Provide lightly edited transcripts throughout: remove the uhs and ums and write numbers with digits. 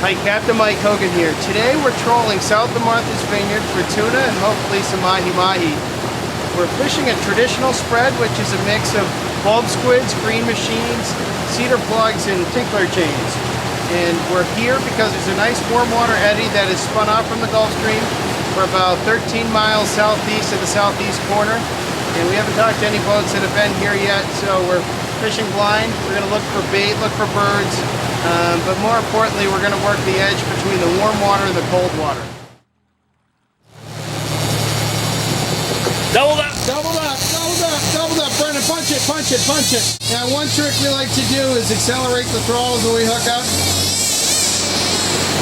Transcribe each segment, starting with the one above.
Hi, Captain Mike Hogan here. Today we're trolling south of Martha's Vineyard for tuna and hopefully some mahi-mahi. We're fishing a traditional spread, which is a mix of bulb squids, green machines, cedar plugs, and tinkler chains. And we're here because there's a nice warm water eddy that is spun off from the Gulf Stream. We're about 13 miles southeast of the southeast corner. And we haven't talked to any boats that have been here yet, so we're fishing blind. We're going to look for bait, look for birds. But more importantly, we're going to work the edge between the warm water and the cold water. Double up! Double up, double up, double up. Brennan, punch it, punch it, punch it. Now one trick we like to do is accelerate the throttles when we hook up.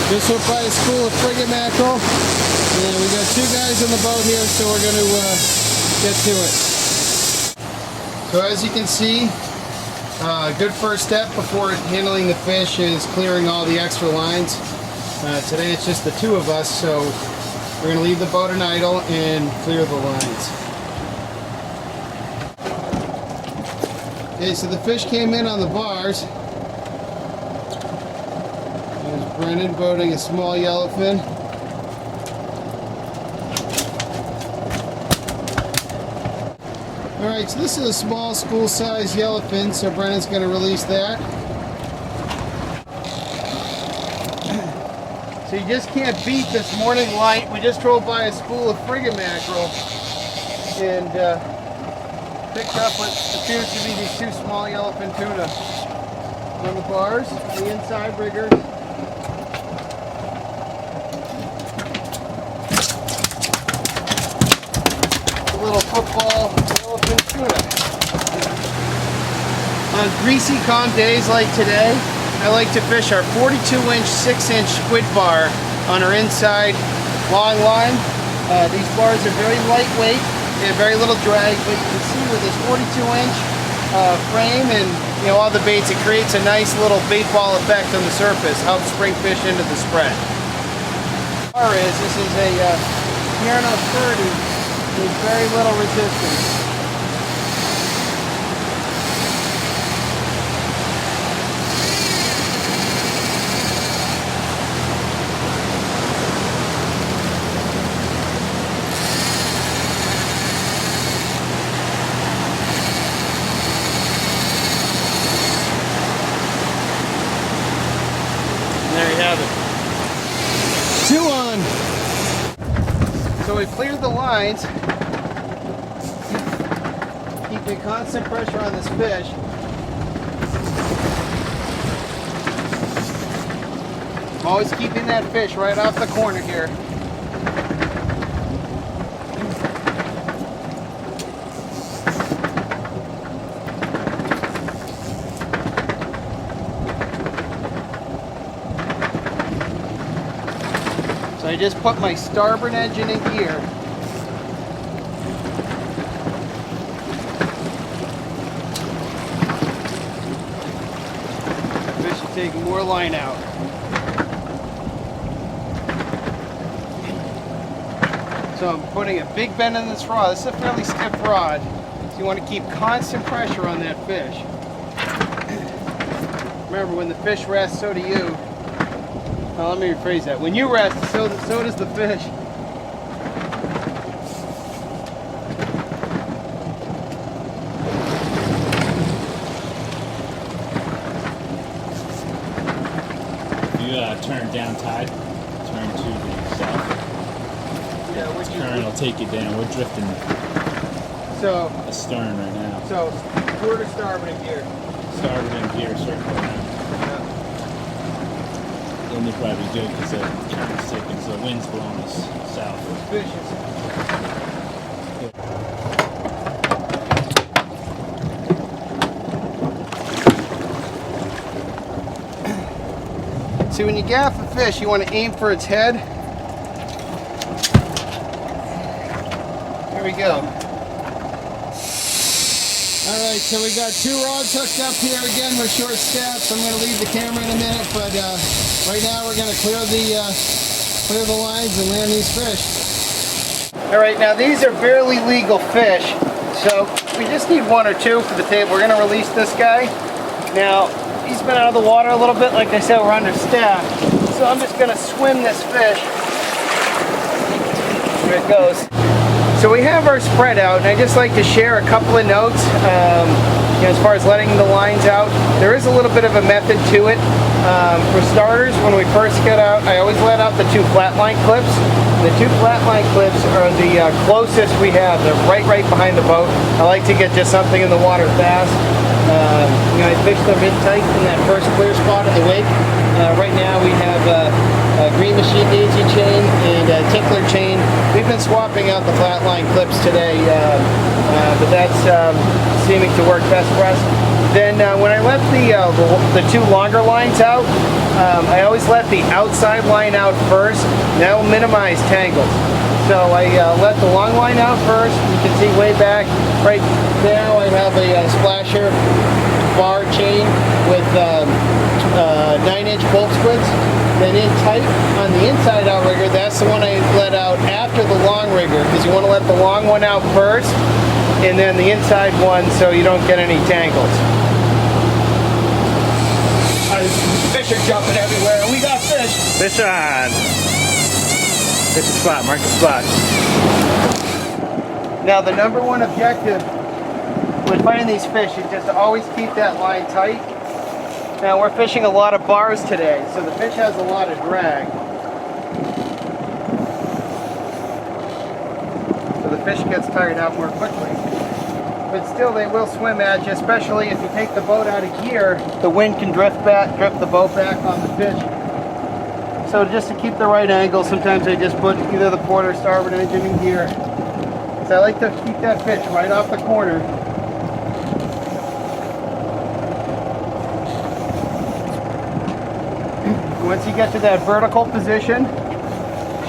This will by a school of frigate mackerel. And we got two guys on the boat here, so we're going to get to it. So as you can see, a good first step before handling the fish is clearing all the extra lines. Today it's just the two of us, so we're going to leave the boat in idle and clear the lines. Okay, so the fish came in on the bars. There's Brennan boating a small yellowfin. Alright, so this is a small school-sized yellowfin, so Brennan's going to release that. So you just can't beat this morning light. We just drove by a school of frigate mackerel and picked up what appears to be these two small yellowfin tuna. On the bars, the inside riggers. A little football yellowfin tuna. On greasy, calm days like today, I like to fish our 42-inch, 6-inch squid bar on our inside long line. These bars are very lightweight, they have very little drag, but you can see with this 42-inch frame and all the baits, it creates a nice little bait ball effect on the surface, helps bring fish into the spread. This is a Pierno 30 with very little resistance. There you have it. 2 on. So we cleared the lines, keeping constant pressure on this fish. I'm always keeping that fish right off the corner here. So I just put my starboard engine in gear. The fish is taking more line out. So I'm putting a big bend in this rod. This is a fairly stiff rod. So you want to keep constant pressure on that fish. Remember, when the fish rests, so do you. Now, let me rephrase that. When you rest, so does the fish. You turn down tide, turn to the south. Yeah, this current will take you down. We're drifting astern right now. So, port or starboard in gear? Starboard in gear, circle around. And they're probably good because the current's taking, so the wind's blowing us south. It's vicious. See, when you gaff a fish, you want to aim for its head. There we go. Alright, so we got 2 rods hooked up here. Again, we're short staffed, so I'm going to leave the camera in a minute, but right now we're going to clear the lines and land these fish. Alright, now these are barely legal fish, so we just need 1 or 2 for the table. We're going to release this guy. Now, he's been out of the water a little bit. Like I said, we're understaffed. So I'm just going to swim this fish. Here it goes. So we have our spread out, and I just like to share a couple of notes as far as letting the lines out. There is a little bit of a method to it. For starters, when we first get out, I always let out the 2 flatline clips. The 2 flatline clips are the closest we have. They're right behind the boat. I like to get just something in the water fast. I fish them in tight in that first clear spot in the wake. Right now we have a green machine daisy chain and a tickler chain. We've been swapping out the flatline clips today, but that's seeming to work best for us. Then when I let the 2 longer lines out, I always let the outside line out first. That will minimize tangles. So I let the long line out first. You can see way back. Right now I have a splasher bar chain with 9-inch bolt squids. Then in tight on the inside outrigger, that's the one I let out after the long rigger, because you want to let the long one out first and then the inside one so you don't get any tangles. Fish are jumping everywhere and we got fish. Fish on. Hit the spot, mark the spot. Now the number one objective with finding these fish is just to always keep that line tight. Now we're fishing a lot of bars today, so the fish has a lot of drag. So the fish gets tired out more quickly. But still they will swim at you, especially if you take the boat out of gear, the wind can drift the boat back on the fish. So just to keep the right angle, sometimes I just put either the port or starboard engine in gear. So I like to keep that fish right off the corner. Once you get to that vertical position,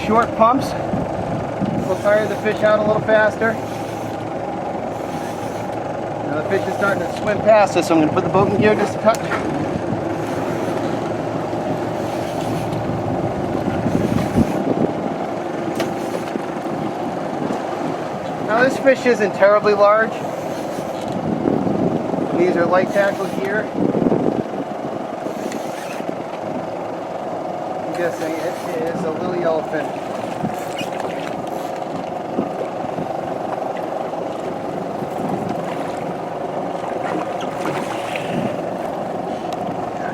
short pumps will tire the fish out a little faster. Now the fish is starting to swim past us, so I'm going to put the boat in gear just a touch. Now this fish isn't terribly large. These are light tackle gear. I'm guessing it is a little yellowfin.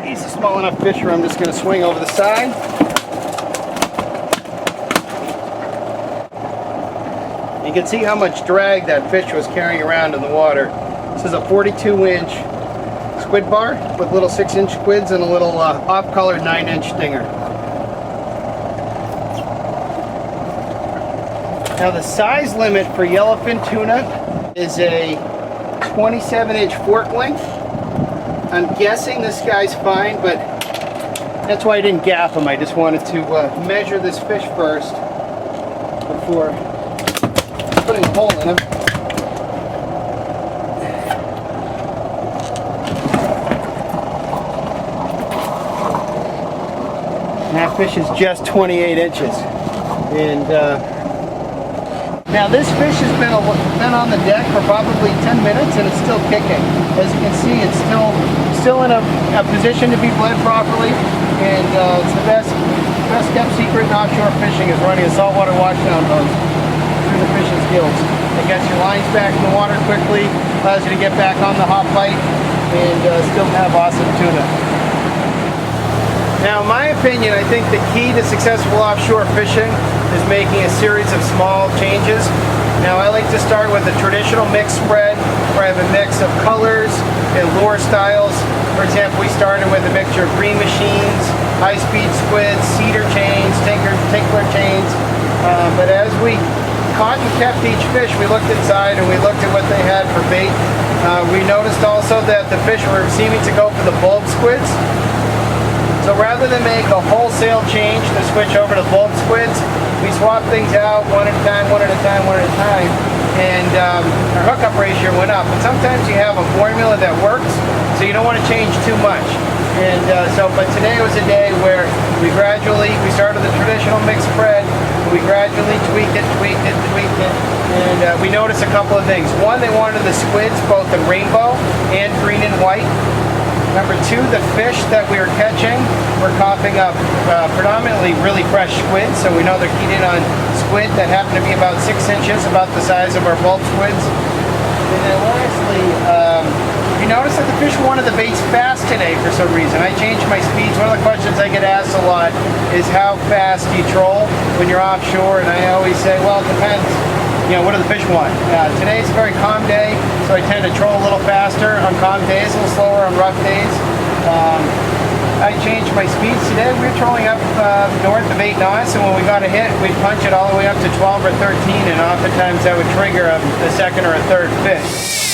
He's a small enough fish where I'm just going to swing over the side. You can see how much drag that fish was carrying around in the water. This is a 42-inch squid bar with little 6-inch squids and a little off-colored 9-inch stinger. Now the size limit for yellowfin tuna is a 27-inch fork length. I'm guessing this guy's fine, but that's why I didn't gaff him. I just wanted to measure this fish first before putting a hole in him. And that fish is just 28 inches. And now this fish has been on the deck for probably 10 minutes and it's still kicking. As you can see, it's still in a position to be bled properly, and it's the best kept secret in offshore fishing is running a saltwater washdown hose through the fish's gills. It gets your lines back in the water quickly, allows you to get back on the hot bite, and still have awesome tuna. Now, in my opinion, I think the key to successful offshore fishing is making a series of small changes. Now, I like to start with a traditional mixed spread where I have a mix of colors and lure styles. For example, we started with a mixture of green machines, high-speed squids, cedar chains, tickler chains. But as we caught and kept each fish, we looked inside and we looked at what they had for bait. We noticed also that the fish were seeming to go for the bulb squids. So rather than make a wholesale change to switch over to bulb squids, we swap things out one at a time, and our hookup ratio went up. And sometimes you have a formula that works, so you don't want to change too much. And but today was a day where we started the traditional mixed spread, we gradually tweaked it, and we noticed a couple of things. One, they wanted the squids both in rainbow and green and white. Number two, the fish that we are catching, we're coughing up predominantly really fresh squid, so we know they're keyed in on squid that happen to be about 6 inches, about the size of our bulb squids. And then lastly, you notice that the fish wanted the baits fast today for some reason. I changed my speeds. One of the questions I get asked a lot is how fast do you troll when you're offshore, and I always say, well, it depends. You know, what do the fish want? Today's a very calm day, so I tend to troll a little faster on calm days, a little slower on rough days. I changed my speeds today. We were trolling up north of 8 knots, and when we got a hit, we'd punch it all the way up to 12 or 13, and oftentimes that would trigger a second or a third fish.